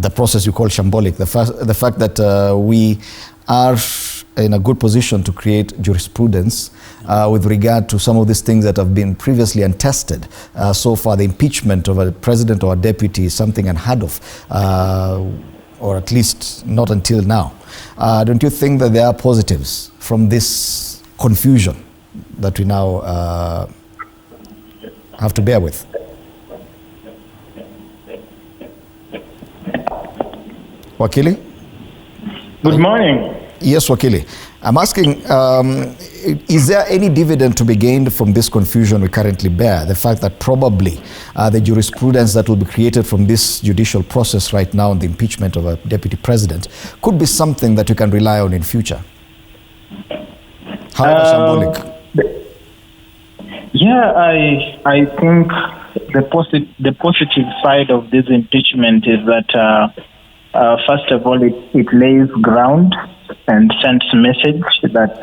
the process you call shambolic, the fact that we are in a good position to create jurisprudence with regard to some of these things that have been previously untested. So far, the impeachment of a president or a deputy is something unheard of, or at least not until now. Don't you think that there are positives from this confusion that we now have to bear with? Wakili? Good morning. Yes, Wakili. I'm asking, is there any dividend to be gained from this confusion we currently bear? The fact that probably the jurisprudence that will be created from this judicial process right now on the impeachment of a deputy president could be something that we can rely on in future? However shambolic. Yeah, I think the positive side of this impeachment is that first of all, it lays ground and sends a message that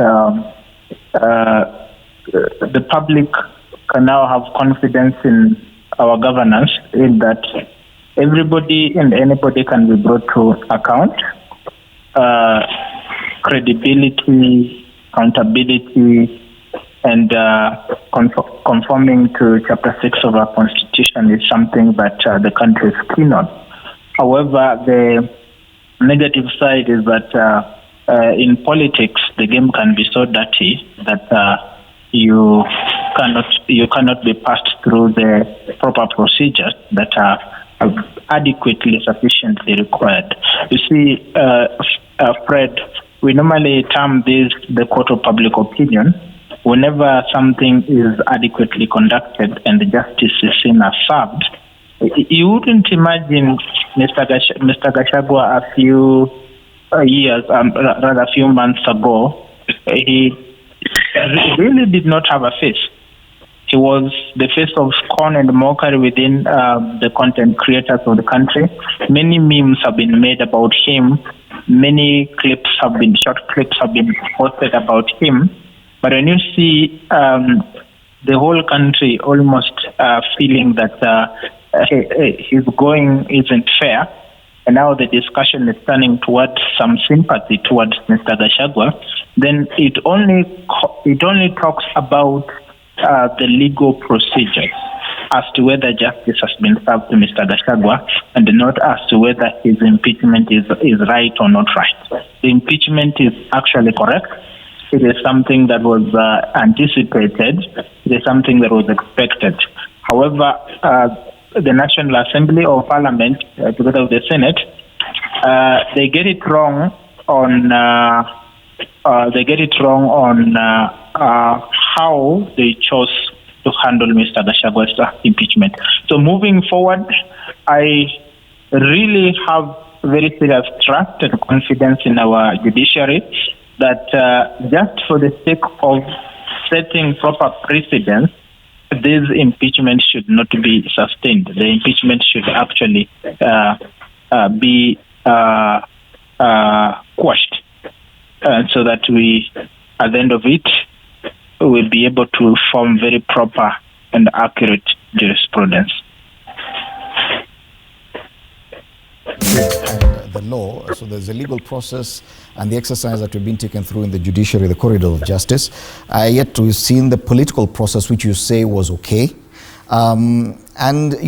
the public can now have confidence in our governance, in that everybody and anybody can be brought to account. Credibility, accountability, and conforming to Chapter 6 of our Constitution is something that the country is keen on. However, the negative side is that in politics, the game can be so dirty that you cannot be passed through the proper procedures that are adequately, sufficiently required. You see, Fred, we normally term this the court of public opinion. Whenever something is adequately conducted and the justice is seen as served, you wouldn't imagine Mr. Gachagua a few years, rather a few months ago, he really did not have a face. He was the face of scorn and mockery within the content creators of the country. Many memes have been made about him. Many short clips have been posted about him. But when you see the whole country almost feeling that his going isn't fair, and now the discussion is turning towards some sympathy towards Mr. Gachagua, then it only talks about the legal procedures as to whether justice has been served to Mr. Gachagua, and not as to whether his impeachment is right or not right. The impeachment is actually correct. It is something that was anticipated. It is something that was expected. However, the National Assembly or Parliament, together with the Senate, they get it wrong on how they chose to handle Mr. Gachagua's impeachment. So moving forward, I really have very serious trust and confidence in our judiciary that just for the sake of setting proper precedents, this impeachment should not be sustained. The impeachment should actually be quashed, so that we, at the end of it, will be able to form very proper and accurate jurisprudence. The law, so there's a legal process and the exercise that we've been taken through in the judiciary, the corridor of justice. Yet we've seen the political process, which you say was okay. And